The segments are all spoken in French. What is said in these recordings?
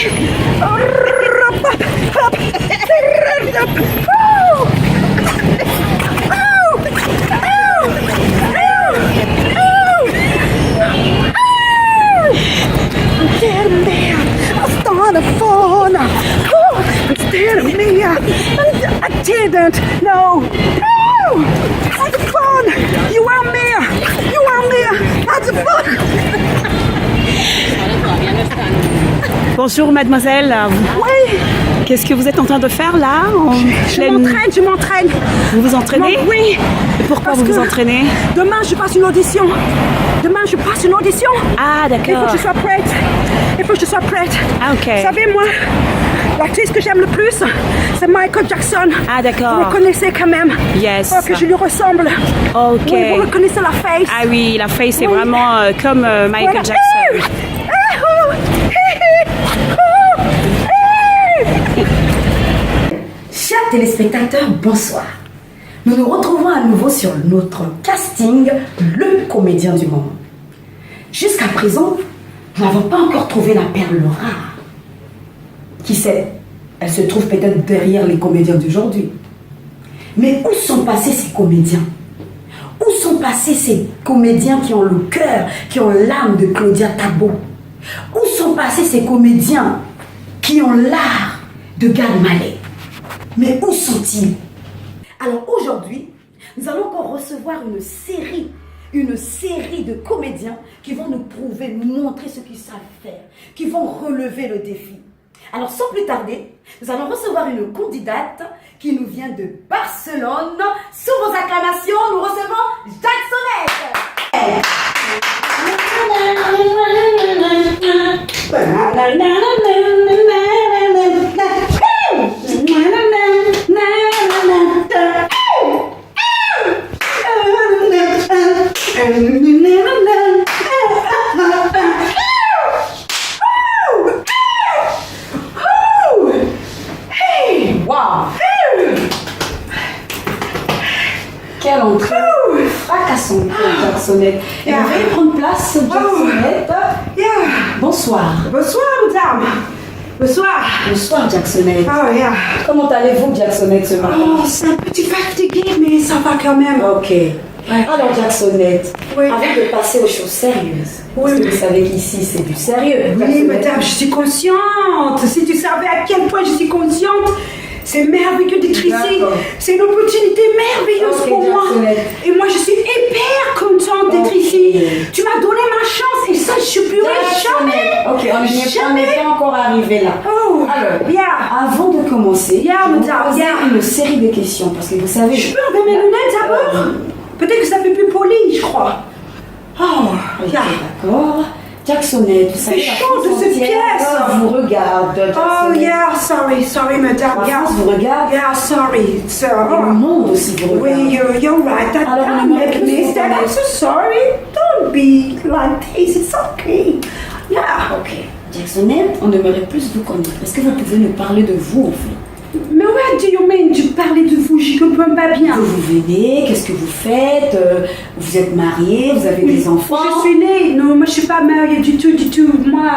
I didn't. No. Had fun. You are me. You are me. Had fun. Bonjour mademoiselle. Oui. Qu'est-ce que vous êtes en train de faire là Je m'entraîne. Vous vous entraînez? Oui. Et pourquoi vous vous entraînez? Demain je passe une audition. Ah d'accord. Il faut que je sois prête. Ah ok. Vous savez moi, l'artiste que j'aime le plus, c'est Michael Jackson. Ah d'accord. Vous le connaissez quand même. Yes. Oh, que je lui ressemble. Ok. Oui, vous reconnaissez la face. Ah oui, la face c'est vraiment comme Michael Jackson. Chers téléspectateurs, bonsoir. Nous nous retrouvons à nouveau sur notre casting, le comédien du moment. Jusqu'à présent, nous n'avons pas encore trouvé la perle rare. Qui sait, elle se trouve peut-être derrière les comédiens d'aujourd'hui. Mais où sont passés ces comédiens? Où sont passés ces comédiens qui ont le cœur, qui ont l'âme de Claudia Tabot? Où sont passés ces comédiens qui ont l'art de Gad Mallet? Mais où sont-ils? Alors aujourd'hui, nous allons encore recevoir une série de comédiens qui vont nous prouver, nous montrer ce qu'ils savent faire, qui vont relever le défi. Alors sans plus tarder, nous allons recevoir une candidate qui nous vient de Barcelone. Sous vos acclamations, nous recevons Jacksonette. Quelle entrée fracassante, Jacksonette. Et vous veuillez prendre place, Jacksonette. Bonsoir. Bonsoir, madame. Bonsoir. Bonsoir, Jacksonette. Oh, yeah. Comment allez-vous, Jacksonette, ce matin? Oh, c'est un petit fatigué, mais ça va quand même. Ok. Alors, Jacksonette, avant de passer aux choses sérieuses, parce que vous savez qu'ici, c'est du sérieux. Oui, madame, je suis consciente. Si tu savais à quel point je suis consciente, c'est merveilleux d'être ici. C'est une opportunité merveilleuse pour moi. Et moi, je suis hyper contente d'être ici. Tu m'as donné ma chance et ça, je supplierai jamais. Ok, on n'est pas encore arrivé là. Oh, alors, avant de commencer, je vais vous poser une série de questions parce que vous savez... Je peux enlever mes lunettes d'abord? Peut-être que ça fait plus poli, je crois. Oh, d'accord. Jacksonette, vous savez, c'est chaud de cette pièce. Vous regarde. Oh, yeah, sorry, madame. La France vous regarde. Yeah, sorry. Et le monde aussi vous regarde. Oui, you're right. Alors, Don't make me sad. I'm so sorry. Don't be like this. It's okay. Yeah. Ok. Jacksonette, on aimerait plus vous connaître. Est-ce que vous pouvez nous parler de vous, en fait? Mais what do you mean? Tu parlais de vous, je comprends pas bien. D'où vous venez? Qu'est-ce que vous faites? Vous êtes mariée? Vous avez des enfants? Je suis née. Non, moi je suis pas mariée du tout. Moi,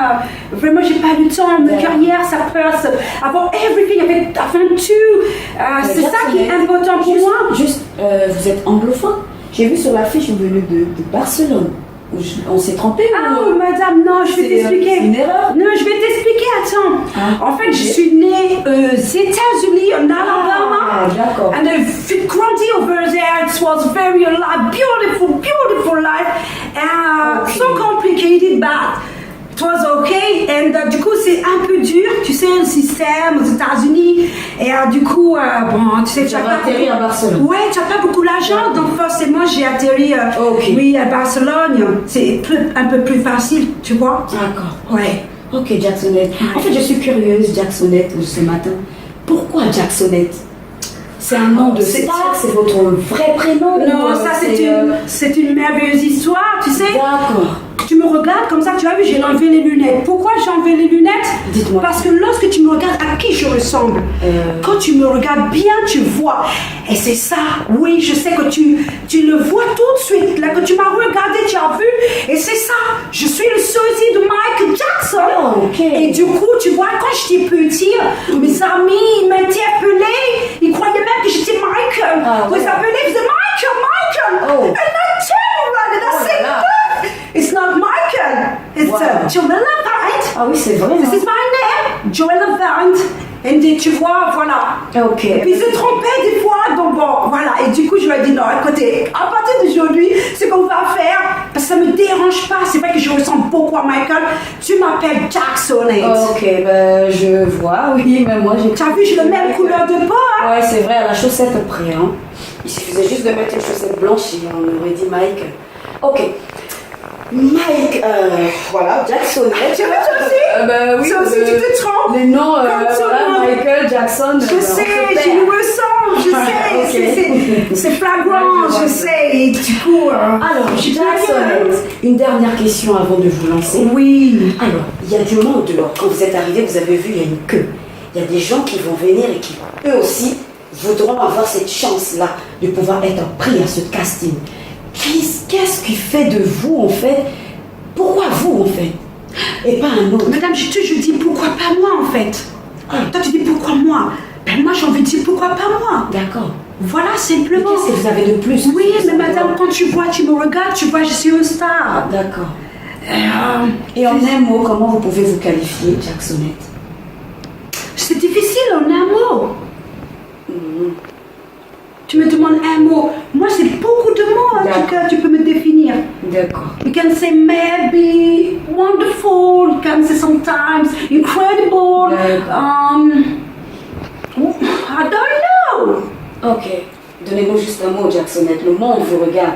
vraiment, j'ai pas le temps. Ma carrière, ça passe avant everything, avant tout. C'est ça qui est important pour moi. Vous êtes anglophone? J'ai vu sur l'affiche, vous venez de Barcelone. On s'est trompé? Oh, madame, non, je vais t'expliquer. C'est une erreur? Non, je vais t'expliquer, attends. En fait, je suis née aux États-Unis, en Alabama. D'accord. And I've grandi over there. It was very alive, beautiful life. So complicated, but it was okay. And du coup, c'est un peu dur, tu sais, le système aux États-Unis. Et du coup, bon, tu sais, tu as pas atterri à Barcelone. Ouais, tu n'as pas beaucoup d'argent, donc forcément, j'ai atterri oui, à Barcelone. C'est un peu plus facile, tu vois. D'accord. Ouais. Ok, Jacksonette. En fait, je suis curieuse, Jacksonette, ce matin. Pourquoi Jacksonette? C'est un nom de star, c'est votre vrai prénom? Non, ça c'est une merveilleuse histoire, tu sais. D'accord. Tu me regardes comme ça, tu as vu, j'ai enlevé les lunettes. Pourquoi j'ai enlevé les lunettes? Dites-moi. Parce que lorsque tu me regardes, à qui je ressemble? Quand tu me regardes bien, tu vois. Et c'est ça, oui, je sais que tu le vois tout de suite. Là, que tu m'as regardé, tu as vu. Et c'est ça, je suis le sosie de Michael Jackson. Oh, ok. Et du coup, tu vois, quand j'étais petite, mes amis m'interpellaient. Ils croyaient même que j'étais Michael. Ah, Ils ouais. s'appelaient, ils disaient Michael. Oh. And I tell you, and I Oh là say, là. no, it's not Michael. It's Wow. Joella Vine. Ah oui, c'est vrai. This hein. is my name, Joella Vine. Et tu vois, voilà. Ok. Et puis ils se trompaient des fois, donc bon, voilà. Et du coup, je lui ai dit, non, écoutez, à partir d'aujourd'hui, ce qu'on va faire, parce que ça me dérange pas, c'est vrai que je ressemble beaucoup à Michael, tu m'appelles Jacksonette. Ok, ben je vois, oui, mais moi j'ai. Tu as vu, j'ai la même couleur de peau, hein? Ouais, c'est vrai, à la chaussette près. Hein. Il suffisait juste de mettre une chaussette blanche et on aurait dit Mike. Ok. Mike, voilà, Jacksonette. Tu vois, ça aussi? Ben oui. Ça aussi, tu te trompes? Les noms, Comme tout voilà, le monde. Michael Jackson. Je sais, je le ressens, je sais, Ok. c'est flagrant, je sais, et du coup... Alors, je suis Jacksonette, une dernière question avant de vous lancer. Oui. Alors, il y a du monde dehors. Quand vous êtes arrivé, vous avez vu, il y a une queue. Il y a des gens qui vont venir et qui, eux aussi, voudront avoir cette chance-là de pouvoir être pris à ce casting. Qu'est-ce qui fait de vous, en fait? Pourquoi vous, en fait? Et pas un autre? Madame, je dis pourquoi pas moi en fait. Toi tu dis pourquoi moi? Ben moi j'ai envie de dire pourquoi pas moi. D'accord. Voilà Mais simplement. qu'est-ce que vous avez de plus? Oui, mais madame, quand tu vois, tu me regardes, tu vois, je suis une star. D'accord. Euh, Et en un mot, comment vous pouvez vous qualifier, Jacksonette? c'est difficile en un mot. Tu me demandes un mot. Moi, c'est beaucoup de mots en tout cas, tu peux me définir. D'accord. You can say maybe, wonderful, you can say sometimes incredible. I don't know. Ok. Donnez-nous juste un mot, Jacksonette. Le monde vous regarde.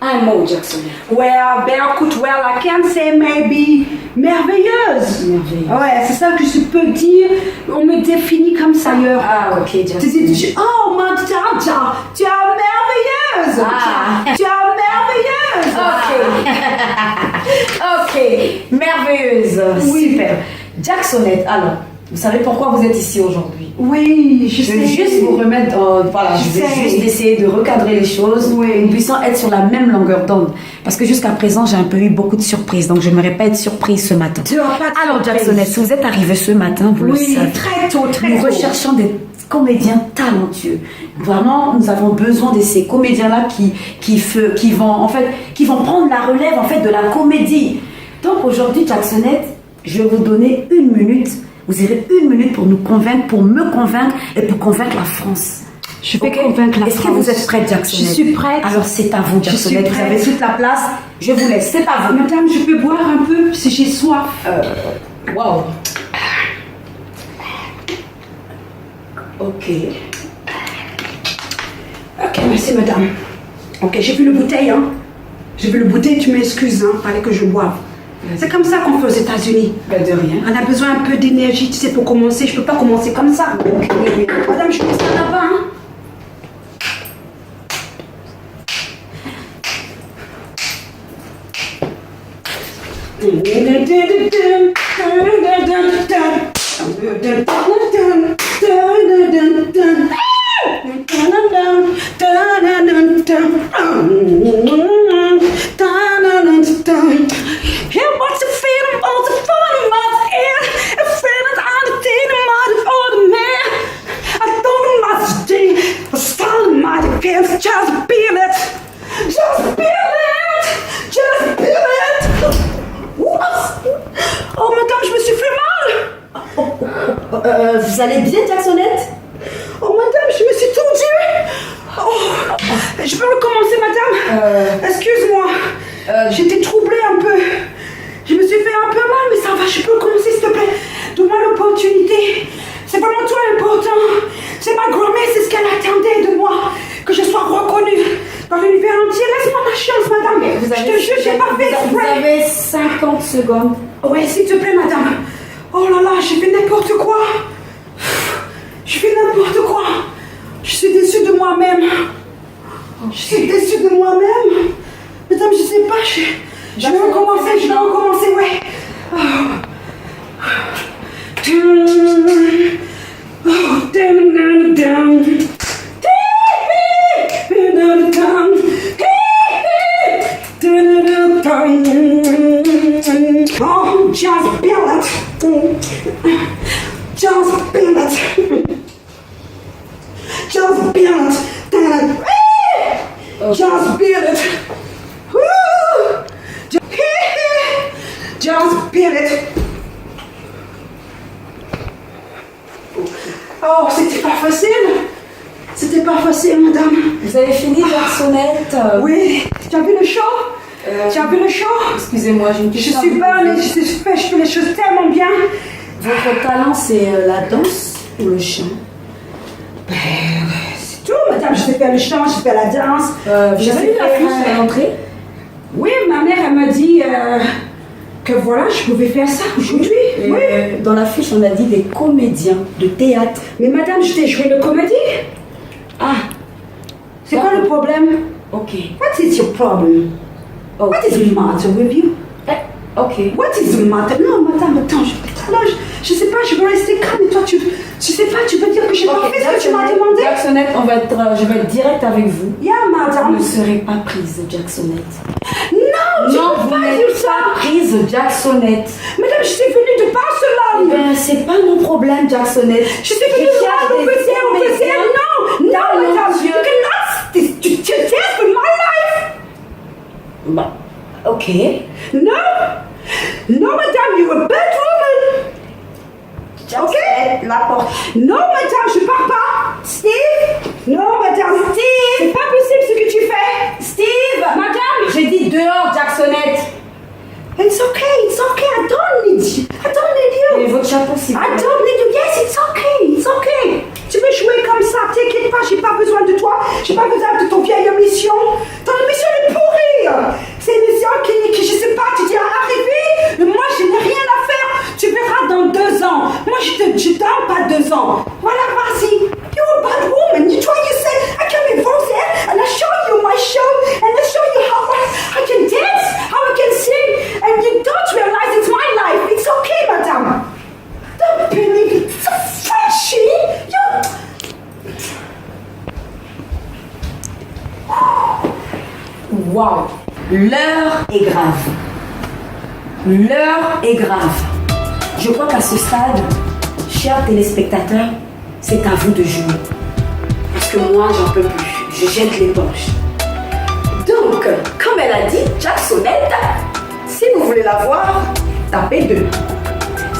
Un mot, Jacksonette. Well, ben écoute, well, I can say maybe merveilleuse. Merveilleuse. Ouais, c'est ça que je peux dire. On me définit comme ça ailleurs. Ah, ok, Tu Jacksonette. dis, oh, ma tata, tu es merveilleuse. Ah. Tu es merveilleuse. Ok, merveilleuse, Oui. super. Jacksonette, alors, vous savez pourquoi vous êtes ici aujourd'hui? Oui, je Je sais. vais juste vous remettre dans... Voilà, je vais sais. juste essayer de recadrer les choses. Oui. Nous puissions être sur la même longueur d'onde. Parce que jusqu'à présent, j'ai un peu eu beaucoup de surprises. Donc, je n'aimerais pas être surprise ce matin. Tu n'auras pas de Alors, surprise. Jacksonette, si vous êtes arrivé ce matin, vous le Oui, savez. très tôt, très Nous tôt. recherchons des comédiens talentueux. Vraiment, nous avons besoin de ces comédiens-là qui vont prendre la relève en fait de la comédie. Donc aujourd'hui, Jacksonette, je vais vous donner 1 minute. Vous aurez 1 minute pour nous convaincre, pour me convaincre et pour convaincre la France. Je vais Ok? convaincre la Est-ce que France. vous êtes prête, Jacksonette? Je suis prête. Alors c'est à vous, Jacksonette. suis Vous avez prête. toute la place. Je vous laisse. C'est à vous. Madame, je peux boire un peu si j'ai soif. Wow. Ok. Ok, merci madame. Ok, j'ai vu le bouteille, hein. J'ai vu le bouteille, tu m'excuses, hein. Fallait que je boive. C'est comme ça qu'on fait aux États-Unis. Ben, de rien. On a besoin un peu d'énergie, tu sais, pour commencer. Je peux pas commencer comme ça. Madame, je pense ça là-bas, hein. Hier wordt de film onze volgende maand in. En verder aan de tenen, maar de oude meer. I don't know what to do. We staan maar de kans. Just feel it. Just feel it. Just feel it. What? Oh madame, je me suis fait mal. Vous allez bien, Jacksonette? Oh madame, je me suis tordue. Oh, je peux recommencer madame? Excuse-moi. J'étais troublée un peu. Je me suis fait un peu mal, mais ça va, je peux recommencer s'il te plaît. Donne-moi l'opportunité. C'est vraiment toi important. C'est ma grand-mère, c'est ce qu'elle attendait de moi. Que je sois reconnue dans l'univers entier. Laisse-moi ma chance, madame. Je te jure, j'ai pas fait Vous exprès. avez 50 secondes. Ouais, s'il te plaît, madame. Oh là là, j'ai fait n'importe quoi. Je fais n'importe quoi. Je suis déçue de moi-même. Je suis déçue de moi-même. Madame, je sais pas, je vais recommencer, ouais. Oh. Oh, just feel it. Just feel it. Just feel it. Just feel it. Woo! Just feel it. Oh, c'était pas facile. C'était pas facile, madame. Vous avez fini, garçonnette? Oui. Tu as vu le show? Tu as vu le show? Excusez-moi, j'ai une Je question. suis bonne et je fais les choses tellement bien. Votre talent, c'est la danse ou le chant? C'est tout, madame. Je sais faire le chant, je fais la danse. Vous Je avez sais vu la faire, fiche à l'entrée? Oui, ma mère, elle m'a dit que voilà, je pouvais faire ça aujourd'hui. Oui. Dans la fiche, on a dit des comédiens de théâtre. Mais madame, je t'ai joué de comédie. Ah, C'est quoi le problème? ok. What is your problem? Ok. What is the matter with you? Ok. What is the matter? Non, madame, attends, je sais pas, je veux rester calme. Et toi, tu sais pas, tu peux dire que j'ai pas fait ce que tu m'as demandé? Jacksonnette, je vais être direct avec vous. Yeah, Vous madame. ne serez pas prise, Jacksonnette. Non, je Non, peux vous pas n'êtes dire ça. pas prise, Jacksonnette. Madame, je suis venue de Barcelone. Ben, c'est pas mon problème, Jacksonnette. Je suis venue de cherche voir, on des peut dire. comédiens. Non, non, Dans mon madame. Dieu. You cannot, you test with my life. Bah, ok. No, no, madame, you're a bad woman. Jacksonnette, la porte. Non, madame, je pars pas. Steve. Non, madame. Steve. C'est pas possible ce que tu fais. Steve! Madame. J'ai dit dehors, Jacksonnette. It's okay, it's okay. I don't need you. I don't need Et you. votre chapeau, s'il vous I plaît. don't need you. Yes, it's okay, it's okay. Tu veux jouer comme ça, t'inquiète pas, j'ai pas besoin de toi. J'ai pas besoin de ton vieille émission. Ton émission est pourrie. C'est une émission qui je sais pas, tu dis arrivé. Mais moi, je n'ai rien à faire. Tu verras dans 2 ans. Moi, je donne pas 2 ans. Voilà, vas-y. You're a bad woman. You try, you say, I can be there and I show you my show and I show you how I can dance, how I can sing, and you don't realize it's my life. It's okay, madame. Don't believe it. It's a Frenchie. Waouh! L'heure est grave. L'heure est grave. Je crois qu'à ce stade, chers téléspectateurs, c'est à vous de jouer. Parce que moi, j'en peux plus. Je jette l'éponge. Donc, comme elle a dit, Jacksonnette, si vous voulez la voir, tapez 2.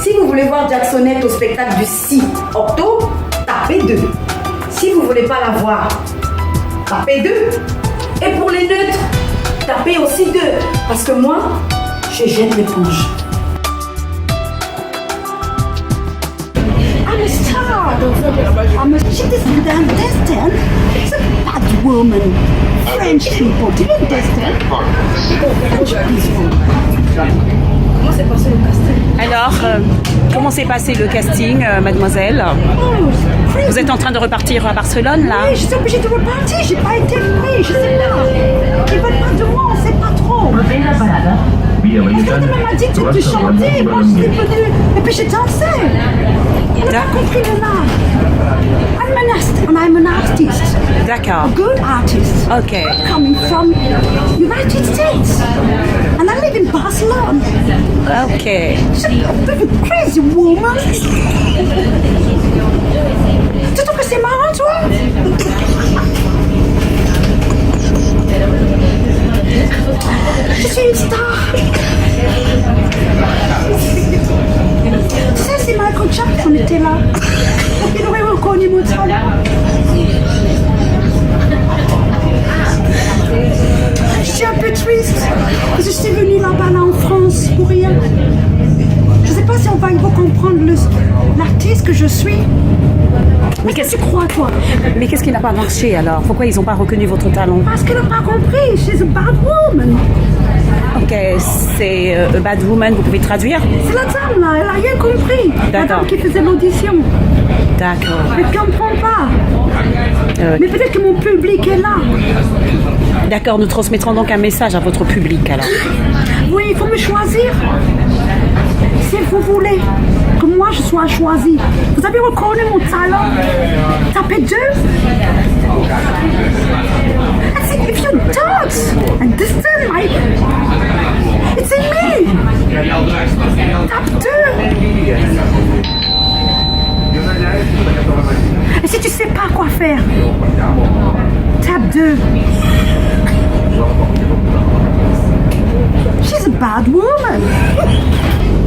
Si vous voulez voir Jacksonnette au spectacle du 6 octobre, tapez 2. Si vous voulez pas la voir, tapez 2. Et pour les neutres, tapez aussi 2. Parce que moi, je jette l'éponge. I'm a star. I'm a she doesn't understand. It's a bad woman. French people, do you understand? Comment s'est passé le casting? Alors, comment s'est passé le casting, mademoiselle? Oh, Vous êtes en train de repartir à Barcelone, là? oui, je suis obligée de repartir, j'ai pas été pris, je sais pas. Ils veulent pas de moi, on sait pas trop. Parce que madame m'a dit que tu chantais, moi je suis venue, et puis j'ai dansé. On n'a pas compris le là. I'm an artist, D'accord. a good artist. Ok. Coming from United States. And I live in Barcelona. Ok. She's a bit of a crazy woman. Tu trouves que c'est marrant, toi? Je suis une star. Tu sais, si Michael Jackson était là, il aurait reconnu mon talent. Je suis un peu triste parce que je suis venue là-bas en France pour rien. Je sais pas si on va comprendre l'artiste que je suis. Mais qu'est-ce que tu crois, toi? Mais qu'est-ce qui n'a pas marché alors? Pourquoi ils n'ont pas reconnu votre talent? Parce qu'elle n'a pas compris. She's a bad woman. Ok, c'est a bad woman, vous pouvez traduire? C'est la dame là, elle a rien compris. La D'accord. dame qui faisait l'audition. D'accord. Elle ne comprend pas. Mais peut-être que mon public est là. D'accord, nous transmettrons donc un message à votre public alors. Oui, il faut me choisir. Si vous voulez que moi je sois choisie. Vous avez reconnu mon talent? Tapez 2. I said, if you don't understand my... It's in me. Tape 2. Et si tu sais pas quoi faire, tape 2. She's a bad woman.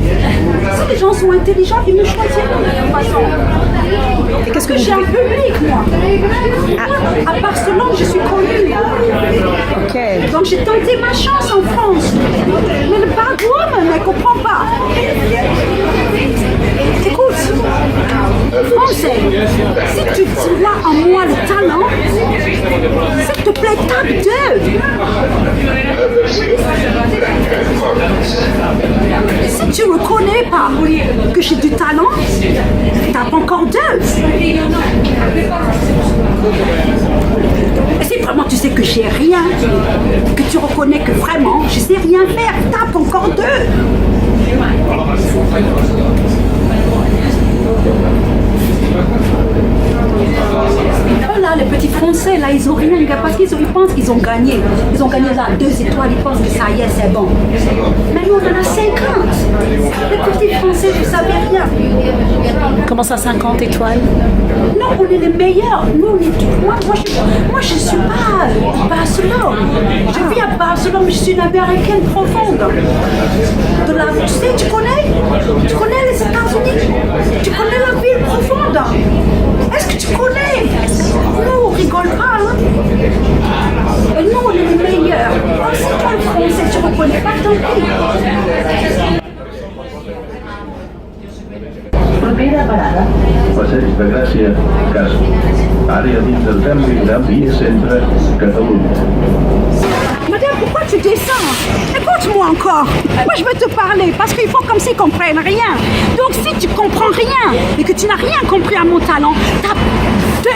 Si les gens sont intelligents, ils me choisiront de toute façon. Et qu'est-ce que J'ai un public, moi. À Barcelone, je suis connue. Ok. Donc j'ai tenté ma chance en France. Mais le bad woman, elle comprend pas. Écoute, Français, si tu vois en moi le talent, s'il te plaît, tape 2. Si tu ne reconnais pas que j'ai du talent, tape encore 2. Et si vraiment tu sais que j'ai rien, que tu reconnais que vraiment je sais rien faire, tape encore 2. Oh là, les petits Français, là, ils ont rien, parce qu'ils pensent qu'ils ont gagné. Ils ont gagné là 2 étoiles, ils pensent que ça y est, c'est bon. Mais nous, on en a 50. Les petits Français, vous savez rien. Comment ça, 50 étoiles? Non, on est les meilleurs. Nous, on est... moi, je suis pas à Barcelone. Je vis à Barcelone, mais je suis une américaine profonde. Tu sais, tu connais les États-Unis? Tu connais la ville profonde? Est-ce que tu connais? Nous, on rigole pas, hein? Et nous, on est les meilleurs. Oh, c'est toi le français, tu reconnais pas, tant pis. Propera parada. Passeig de Gràcia, Casp. Àrea d'intercanvi de Via Centre, Catalunya. Madame, pourquoi tu descends? Écoute-moi encore. Moi, je veux te parler parce qu'il faut comme s'ils comprennent rien. Donc, si tu comprends rien et que tu n'as rien compris à mon talent, tape 2.